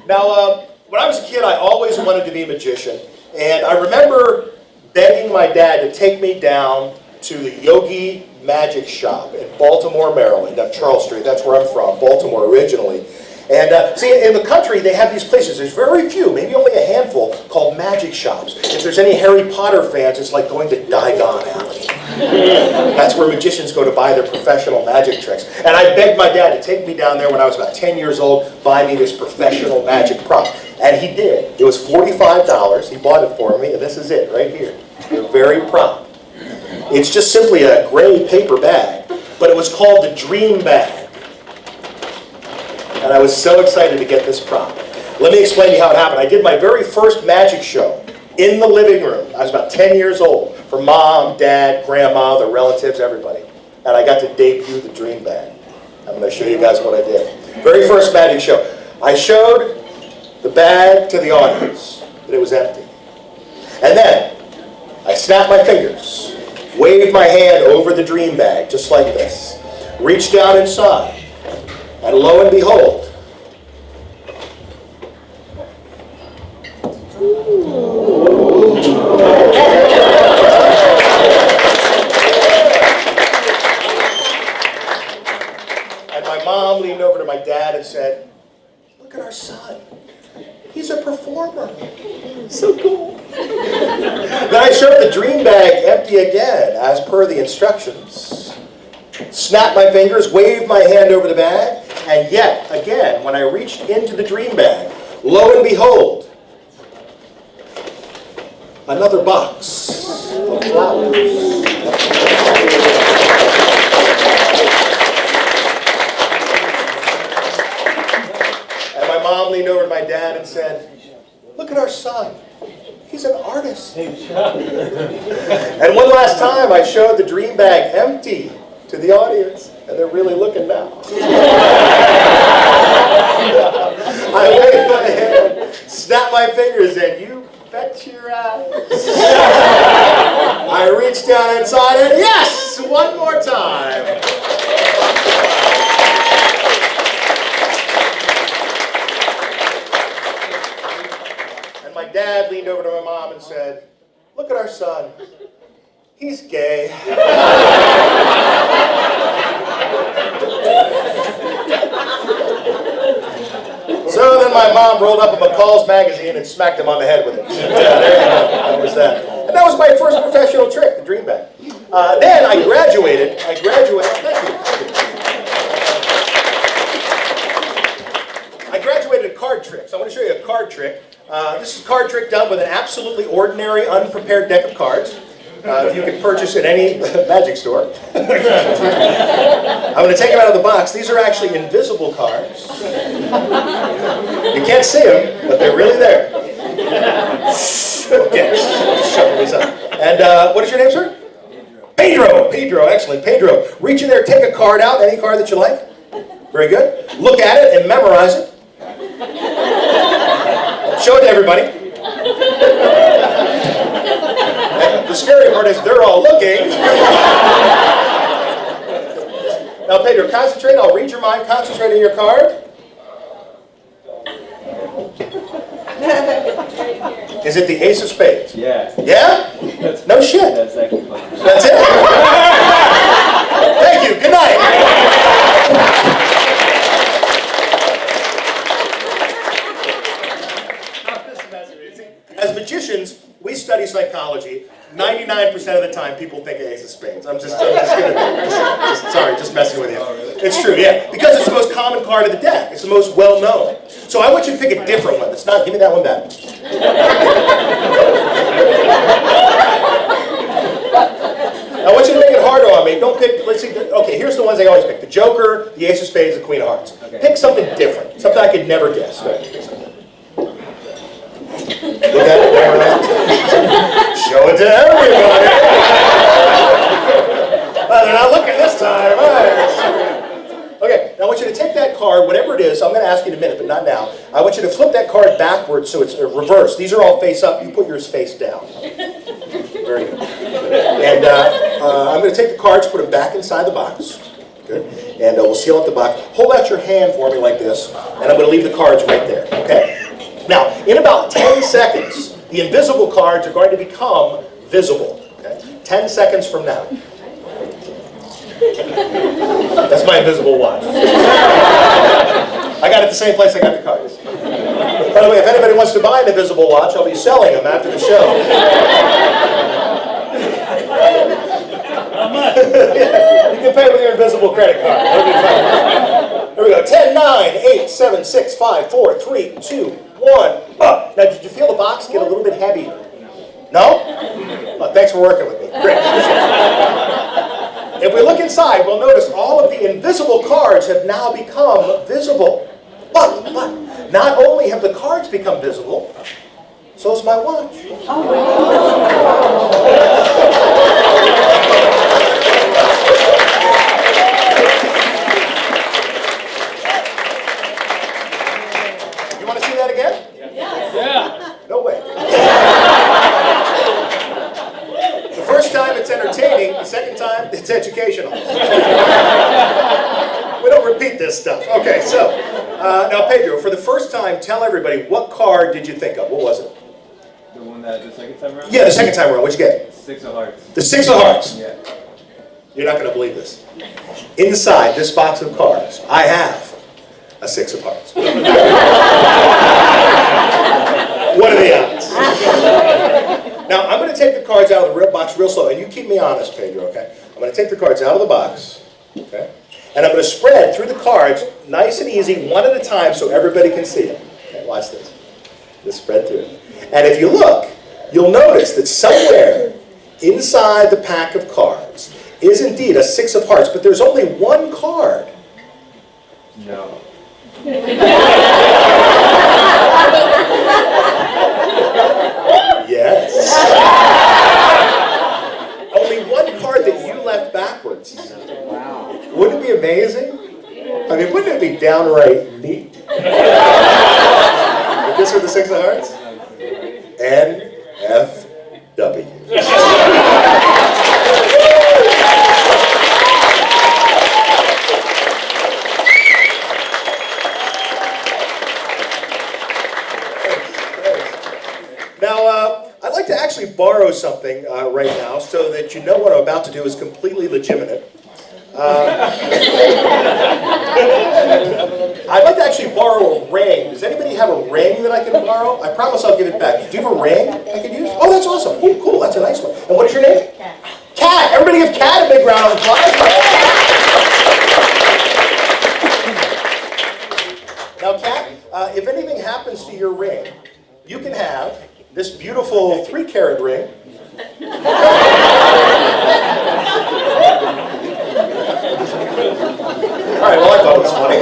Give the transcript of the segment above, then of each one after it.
Now, when I was a kid, I always wanted to be a magician. And I remember begging my dad to take me down to the Yogi Magic Shop in Baltimore, Maryland, on Charles Street. That's where I'm from, Baltimore originally. And see, in the country, they have these places. There's very few, maybe only a handful, called magic shops. If there's any Harry Potter fans, it's like going to Diagon Alley. That's where magicians go to buy their professional magic tricks. And I begged my dad to take me down there when I was about 10 years old, buy me this professional magic prop. And he did. It was $45. He bought it for me, and this is it right here. The very prop. It's just simply a gray paper bag, but it was called the Dream Bag. And I was so excited to get this prop. Let me explain to you how it happened. I did my very first magic show in the living room. I was about 10 years old, for Mom, Dad, Grandma, the relatives, everybody. And I got to debut the Dream Bag. I'm going to show you guys what I did. Very first magic show. I showed the bag to the audience, but it was empty. And then I snapped my fingers, waved my hand over the Dream Bag, just like this, reached down inside, and lo and behold, and my mom leaned over to my dad and said, "Look at our son. He's a performer. So cool." Then I showed the Dream Bag empty again, as per the instructions. Snapped my fingers, waved my hand over the bag, and yet again, when I reached into the Dream Bag, lo and behold, another box of flowers. And my mom leaned over to my dad and said, "Look at our son. He's an artist." And one last time, I showed the Dream Bag empty to the audience, and they're really looking now. I waved my hand, snapped my fingers, and you bet your eyes, I reached down inside, and yes, one more time. And my dad leaned over to my mom and said, "Look at our son. He's gay." So then my mom rolled up a McCall's magazine and smacked him on the head with it. There you go. That was that. And that was my first professional trick, the Dream Bag. Then I graduated. Thank you. I graduated in card tricks. I want to show you a card trick. This is a card trick done with an absolutely ordinary, unprepared deck of cards. You can purchase at any magic store. I'm going to take them out of the box. These are actually invisible cards. You can't see them, but they're really there. Okay, shuffle these up. And what is your name, sir? Pedro. Pedro, excellent. Pedro, reach in there, take a card out, any card that you like. Very good. Look at it and memorize it. Show it to everybody. The scary part is they're all looking. Now, Pedro, concentrate. I'll read your mind. Concentrate on your card. Is it the Ace of Spades? Yeah. Yeah? No shit. That's actually fun. That's it. Thank you. Good night. As magicians, we study psychology. 99% of the time, people think of Ace of Spades. I'm just messing with you. Oh, really? It's true, yeah. Because it's the most common card of the deck. It's the most well-known. So I want you to pick a different one. That's not, give me that one back. I want you to make it harder on me. Don't pick, let's see, okay, here's the ones I always pick. The Joker, the Ace of Spades, the Queen of Hearts. Okay. Pick something different. Something I could never guess. Look at it. Show it to everybody. Well, they're not looking this time. Okay, now I want you to take that card, whatever it is. I'm going to ask you in a minute, but not now. I want you to flip that card backwards so it's reversed. These are all face up. You put yours face down. Very good. And I'm going to take the cards, put them back inside the box. Good. And we'll seal up the box. Hold out your hand for me like this, and I'm going to leave the cards right there. Okay? Now, in about 10 seconds, the invisible cards are going to become visible. Okay? 10 seconds from now. That's my invisible watch. I got it the same place I got the cards. By the way, if anybody wants to buy an invisible watch, I'll be selling them after the show. You can pay with your invisible credit card. That'll be fine. Here we go. 10, 9, 8, 7, 6, 5, 4, 3, 2, 1. Now, did you feel the box get a little bit heavier? No? Oh, thanks for working with me. Great. If we look inside, we'll notice all of the invisible cards have now become visible. But not only have the cards become visible, so is my watch. You want to see that again? Yeah. No way. The first time it's entertaining, the second time it's educational. We don't repeat this stuff. Okay, so now Pedro, for the first time, tell everybody, what card did you think of? What was it? The one that the second time around? Yeah, the second time around. What'd you get? 6 of hearts. The 6 of hearts. Yeah. You're not going to believe this. Inside this box of cards, I have a 6 of hearts. What are the odds? Now, I'm going to take the cards out of the box real slow, and you keep me honest, Pedro, okay? I'm going to take the cards out of the box, okay? And I'm going to spread through the cards nice and easy, one at a time, so everybody can see it. Okay, watch this. Just spread through it. And if you look, you'll notice that somewhere inside the pack of cards is indeed a 6 of hearts, but there's only one card. No. Yes. Only one card that you left backwards. Wow. Wouldn't it be amazing? I mean, wouldn't it be downright neat? If this were the 6 of hearts? NFW. Now, I'd like to actually borrow something right now so that you know what I'm about to do is completely legitimate. I'd like to actually borrow a ring. Does anybody have a ring that I can borrow? I promise I'll give it back. Do you have a ring I could use? Oh, that's awesome. Oh, cool. That's a nice one. And what is your name? Cat. Everybody give Cat a big round of applause. Now, Cat, if anything happens to your ring, you can have this beautiful 3-carat ring. All right, well, I thought it was funny.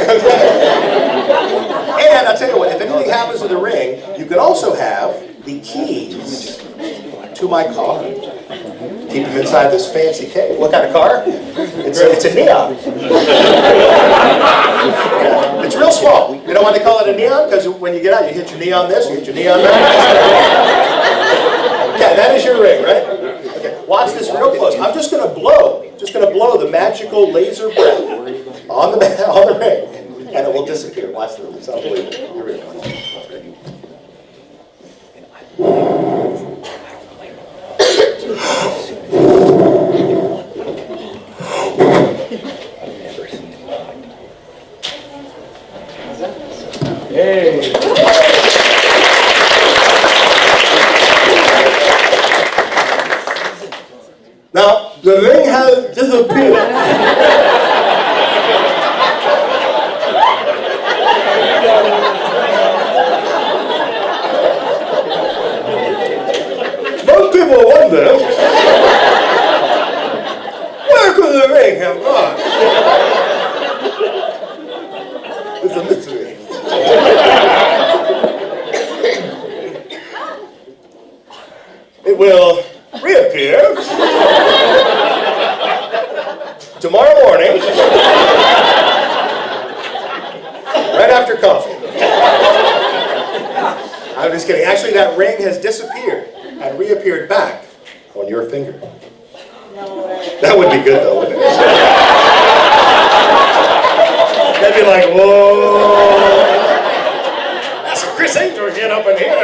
And I'll tell you what, if anything happens to the ring, you can also have the keys to my car. Keep them inside this fancy case. What kind of car? It's a neon. Yeah, it's real small. You know why they call it a neon? Because when you get out, you hit your neon this, you hit your neon that. Okay, that is your ring, right? Okay, watch this real close. I'm just going to blow the magical laser breath on the ring, and it will disappear. Watch this. It's unbelievable. Here we go. Hey. Now, the ring has disappeared. Most people wonder, where could the ring have gone? It's a mystery. It will reappear tomorrow morning, right after coffee. I'm just kidding. Actually, that ring has disappeared and reappeared back on your finger. That would be good, though, wouldn't it? That'd be like, whoa. That's some Chris seem to get up in here.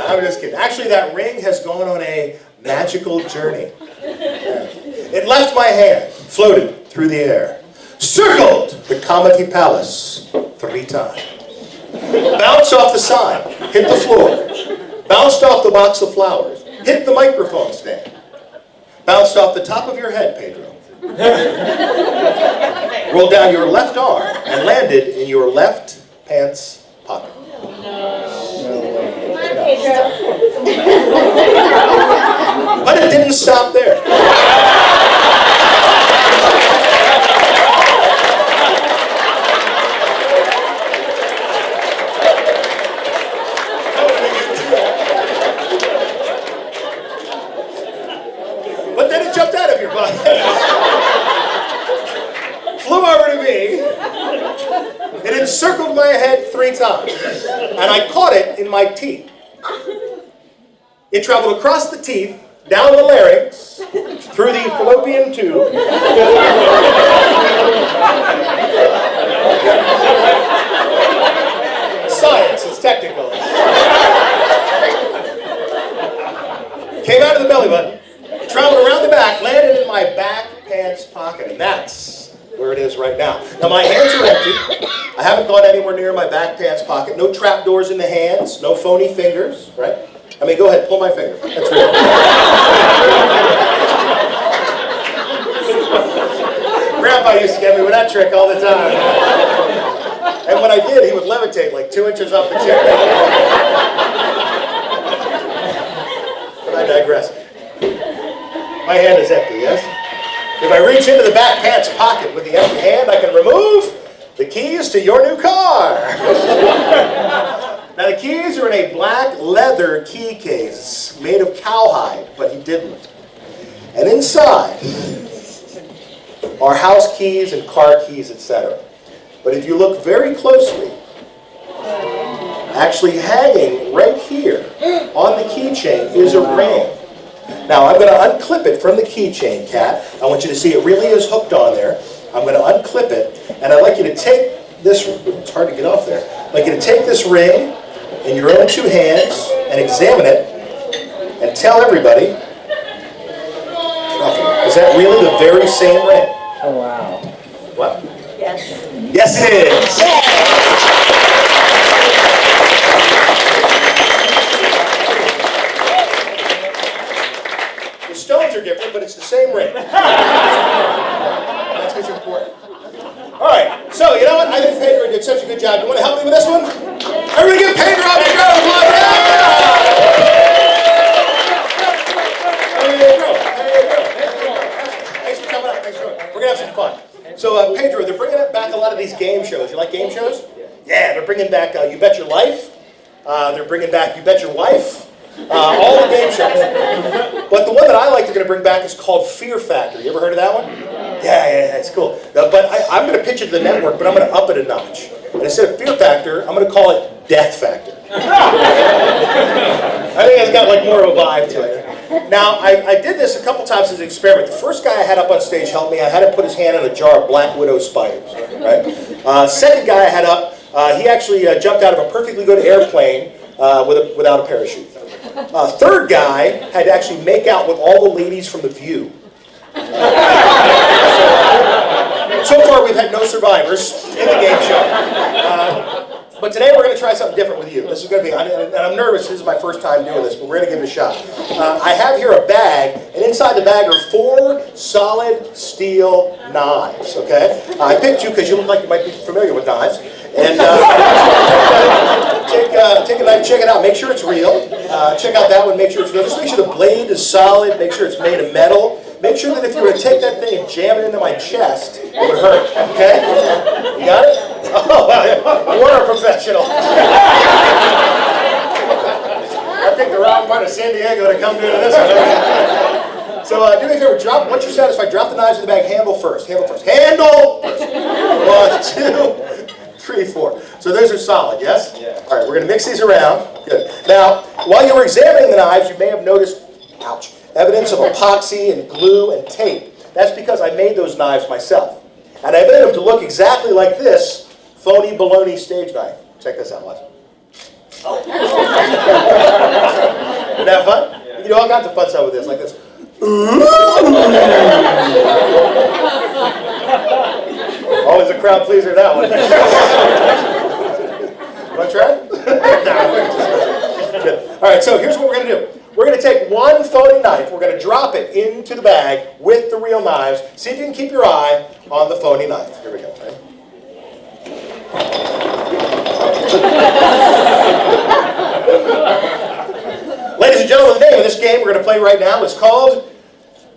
I'm just kidding. Actually, that ring has gone on a magical journey. It left my hand, floated through the air, circled the Comedy Palace 3 times, bounced off the sign, hit the floor, bounced off the box of flowers, hit the microphone stand, bounced off the top of your head, Pedro, rolled down your left arm, and landed in your left pants pocket. But it didn't stop there. But then it jumped out of your pocket. Flew over to me. It encircled my head 3 times. And I caught it in my teeth. It traveled across the teeth, down the larynx, through the fallopian tube. Science, it's technical. Came out of the belly button, traveled around the back, landed in my back pants pocket, and that's where it is right now. Now my hands are empty. I haven't gone anywhere near my back pants pocket. No trap doors in the hands, no phony fingers, right? I mean, go ahead, pull my finger. That's real. Grandpa used to get me with that trick all the time. And when I did, he would levitate like 2 inches off the chair. But I digress. My hand is empty, yes? If I reach into the back pants pocket with the empty hand, I can remove the keys to your new car. Now the keys are in a black leather key case made of cowhide, but he didn't. And inside are house keys and car keys, etc. But if you look very closely, actually hanging right here on the keychain is a ring. Now I'm going to unclip it from the keychain, Kat. I want you to see it really is hooked on there. I'm going to unclip it, and I'd like you to take this, it's hard to get off there, I'd like you to take this ring in your own 2 hands and examine it and tell everybody, is that really the very same ring? Oh, wow. What? Yes. Yes, it is. The stones are different, but it's the same ring. That's what's important. All right, so you know what? I think Pedro did such a good job. You want to help me with this one? Everybody give Pedro a big round of applause. There you go. Thanks for coming up. Thanks for coming. We're going to have some fun. So, Pedro, they're bringing back a lot of these game shows. You like game shows? Yeah, they're bringing back You Bet Your Life. They're bringing back You Bet Your Wife. All the game shows. But the one that I like they're going to bring back is called Fear Factor. You ever heard of that one? Yeah, it's cool. But I'm going to pitch it to the network, but I'm going to up it a notch. And instead of Fear Factor, I'm going to call it Death Factor. I think it's got like more of a vibe to it. Now, I did this a couple times as an experiment. The first guy I had up on stage helped me. I had him put his hand in a jar of Black Widow spiders. Right? Second guy I had up, he actually jumped out of a perfectly good airplane without a parachute. Third guy had to actually make out with all the ladies from The View. So far, we've had no survivors in the game show. But today we're going to try something different with you. This is going to be, and I'm nervous, this is my first time doing this, but we're going to give it a shot. I have here a bag, and inside the bag are 4 solid steel knives, okay? I picked you because you look like you might be familiar with knives. And take a knife, check it out, make sure it's real. Check out that one, make sure it's real. Just make sure the blade is solid, make sure it's made of metal. Make sure that if you were to take that thing and jam it into my chest, it would hurt, okay? You got it? Oh, you are a professional. I picked the wrong part of San Diego to come to this one. So do me a favor, once you're satisfied, drop the knives in the bag, handle first. Handle first. 1, 2, 3, 4. So those are solid, yes? Yeah. All right, we're going to mix these around. Good. Now, while you were examining the knives, you may have noticed, ouch, evidence of epoxy and glue and tape. That's because I made those knives myself. And I made them to look exactly like this phony baloney stage knife. Check this out, watch. Isn't that fun? You can do all kinds of fun stuff with this, like this. Always a crowd pleaser, that one. Want to try? Good. All right, so here's what we're going to do. We're going to take one phony knife. We're going to drop it into the bag with the real knives. See if you can keep your eye on the phony knife. Here we go. Right? Ladies and gentlemen, the name of this game we're going to play right now is called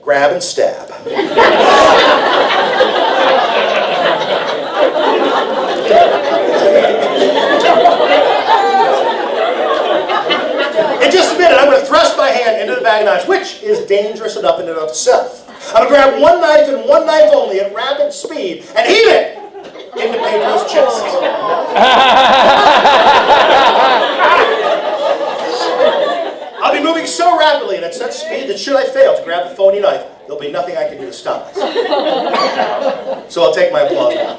Grab and Stab. In just a minute, I'm going to thrust my hand into the bag of knives, which is dangerous enough in and of itself. I'm going to grab one knife and one knife only at rapid speed and heave it into Pedro's chest. I'll be moving so rapidly and at such speed that should I fail to grab the phony knife, there'll be nothing I can do to stop myself. So I'll take my applause now.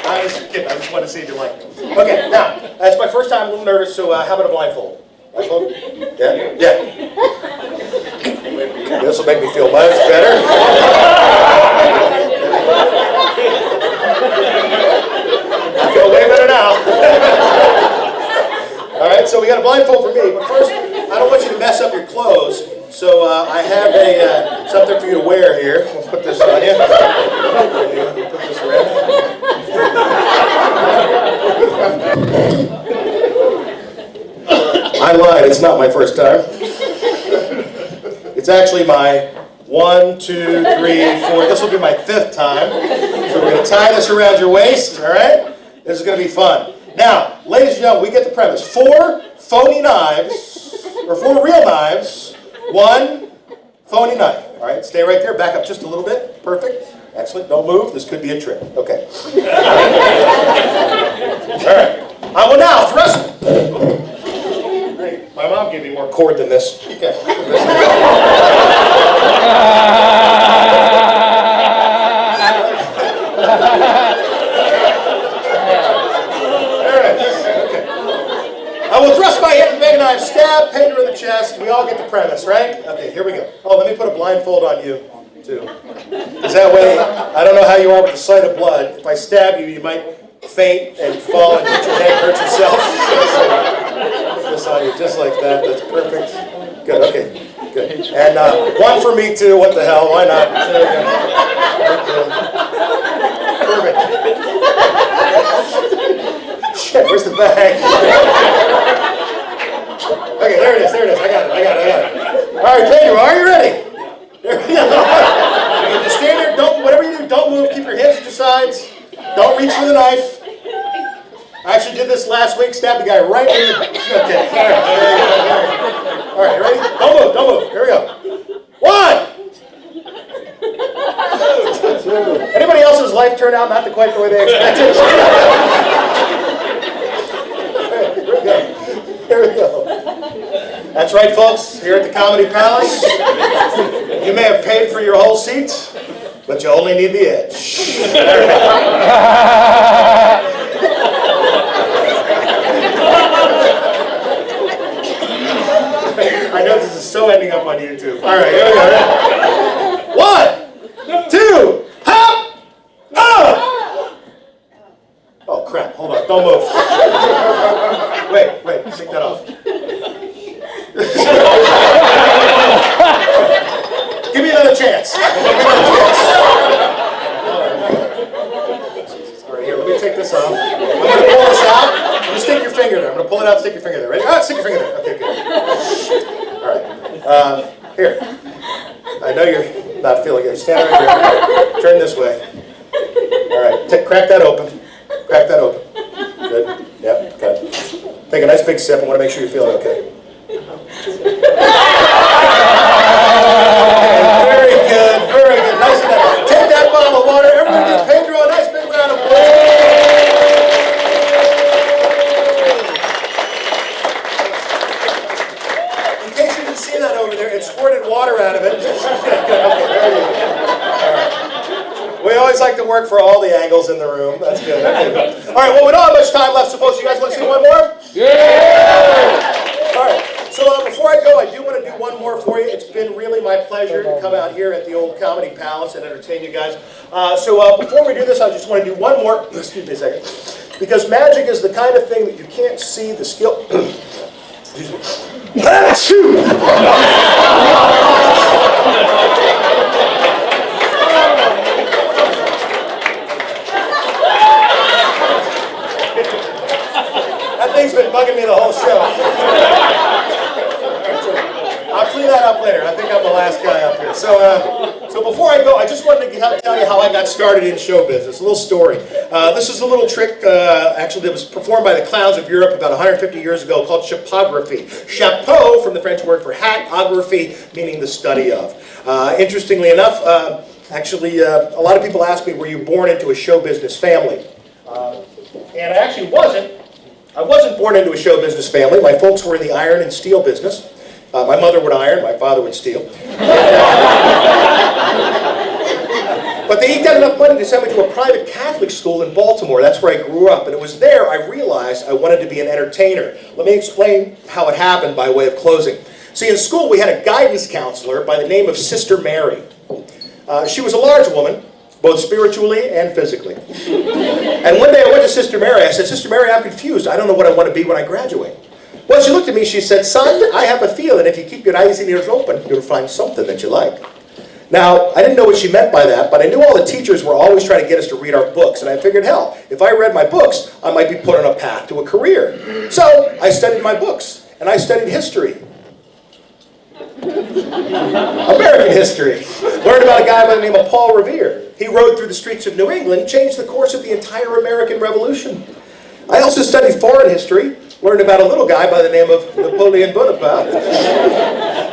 I was kidding. I just wanted to see if you liked it. Okay, now, it's my first time. I'm a little nervous, so how about a blindfold? Blindfold? Yeah? Yeah. This will make me feel much better. I feel way better now. All right, so we got a blindfold for me, but first, I don't want you to mess up your clothes, so I have something for you to wear here. We'll put this on you. Put this around. I lied, it's not my first time. It's actually my 1, 2, 3, 4, this will be my 5th time. So we're going to tie this around your waist, all right? This is going to be fun. Now, ladies and gentlemen, we get the premise. 4 phony knives, or 4 real knives, 1 phony knife. All right, stay right there. Back up just a little bit. Perfect. Excellent. Don't move. This could be a trick. Okay. All right. I will now thrust. Great. My mom gave me more cord than this. Okay. I will thrust my hand in the bag of knives, stab Pedro in the chest. We all get the premise, right? Okay, here we go. Oh, let me put a blindfold on you, too. Because that way, I don't know how you are with the sight of blood. If I stab you, you might faint and fall and hit your head, hurt yourself. Put this on you just like that. That's perfect. Good, okay, good. And one for me, too. What the hell? Why not? There we go. Perfect. Shit, where's the bag? Okay, there it is, there it is. I got it. All right, Pedro, are you ready? There we go. Okay, just stand there, whatever you do, don't move. Keep your hands at your sides. Don't reach for the knife. I actually did this last week, stabbed the guy right in the... Okay, all right, ready? Don't move. Here we go. 1! Anybody else's life turned out not quite the way they expected? Here we go. That's right, folks. Here at the Comedy Palace, you may have paid for your whole seat, but you only need the edge. I know this is so ending up on YouTube. All right, here we go. 1, 2, hop, up! Oh, crap. Hold on. Don't move. Wait. Take that off. Give me another chance. All right, here. Let me take this off. I'm going to pull this out. You stick your finger there. I'm going to pull it out. Stick your finger there. Ready? Stick your finger there. Okay, good. All right. Here. I know you're not feeling it. Stand right here. Turn this way. All right. Crack that open. Crack that open. Good. Yep. Good. Take a nice big sip. I want to make sure you're feeling okay. Very good. Very good. Nice enough. Take that bottle of water. Everybody give Pedro a nice big round of applause. In case you didn't see that over there, it squirted water out of it. Good, okay, there you go. All right. We always like to work work for all the angles in the room. That's good. Okay. All right, well, we don't have much time left, so folks, you guys want to see one more? Yeah! All right, so before I go, I do want to do one more for you. It's been really my pleasure to come out here at the old Comedy Palace and entertain you guys. So before we do this, I just want to do one more, excuse me a second, because magic is the kind of thing that you can't see the skill. Excuse me. That thing's been bugging me the whole show. I'll clean that up later. I think I'm the last guy up here. So before I go, I just wanted to tell you how I got started in show business. A little story. This is a little trick, actually, that was performed by the clowns of Europe about 150 years ago called chapography. Chapeau, from the French word for hat, ography, meaning the study of. Interestingly enough, actually, a lot of people ask me, were you born into a show business family? And I actually wasn't. I wasn't born into a show business family. My folks were in the iron and steel business. My mother would iron, my father would steal. But they eked out enough money to send me to a private Catholic school in Baltimore. That's where I grew up. And it was there I realized I wanted to be an entertainer. Let me explain how it happened by way of closing. See, in school we had a guidance counselor by the name of Sister Mary. She was a large woman, both spiritually and physically. And one day I went to Sister Mary. I said, Sister Mary, I'm confused. I don't know what I want to be when I graduate. Well, she looked at me, she said, son, I have a feeling if you keep your eyes and ears open, you'll find something that you like. Now, I didn't know what she meant by that, but I knew all the teachers were always trying to get us to read our books, and I figured, hell, if I read my books, I might be put on a path to a career. So, I studied my books, and I studied history. American history. Learned about a guy by the name of Paul Revere. He rode through the streets of New England, changed the course of the entire American Revolution. I also studied foreign history. Learned about a little guy by the name of Napoleon Bonaparte.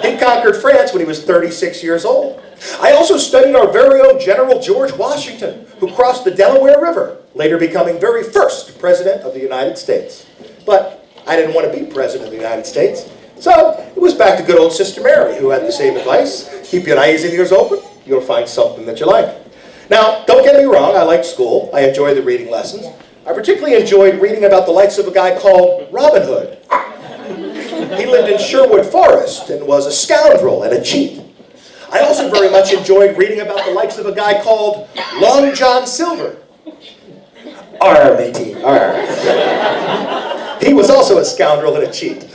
He conquered France when he was 36 years old. I also studied our very own General George Washington, who crossed the Delaware River, later becoming very first President of the United States. But I didn't want to be President of the United States, so it was back to good old Sister Mary, who had the same advice. Keep your eyes and ears open, you'll find something that you like. Now, don't get me wrong, I liked school. I enjoyed the reading lessons. I particularly enjoyed reading about the likes of a guy called Robin Hood. He lived in Sherwood Forest and was a scoundrel and a cheat. I also very much enjoyed reading about the likes of a guy called Long John Silver. Arr, matey, arr. He was also a scoundrel and a cheat.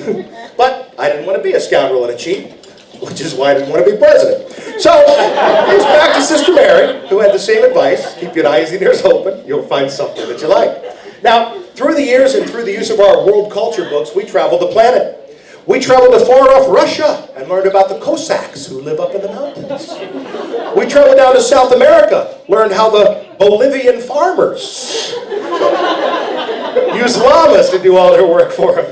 But I didn't want to be a scoundrel and a cheat, which is why I didn't want to be president. So, it was back to Sister Mary, who had the same advice. Keep your eyes and ears open. You'll find something that you like. Now, through the years and through the use of our world culture books, we traveled the planet. We traveled to far-off Russia and learned about the Cossacks who live up in the mountains. We traveled down to South America, learned how the Bolivian farmers use llamas to do all their work for them.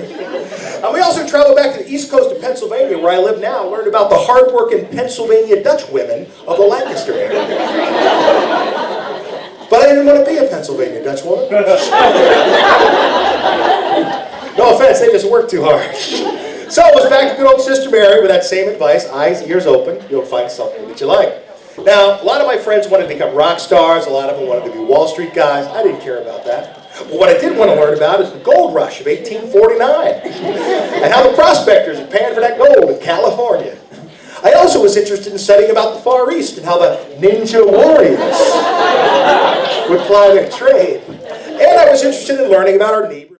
And we also traveled back to the east coast of Pennsylvania, where I live now, and learned about the hard-working Pennsylvania Dutch women of the Lancaster area. But I didn't want to be a Pennsylvania Dutch woman. No offense, they just work too hard. So it was back to good old Sister Mary with that same advice, eyes, ears open, you'll find something that you like. Now, a lot of my friends wanted to become rock stars, a lot of them wanted to be Wall Street guys. I didn't care about that. But what I did want to learn about is the gold rush of 1849 and how the prospectors are paying for that gold in California. I also was interested in studying about the Far East and how the ninja warriors would ply their trade. And I was interested in learning about our neighbors.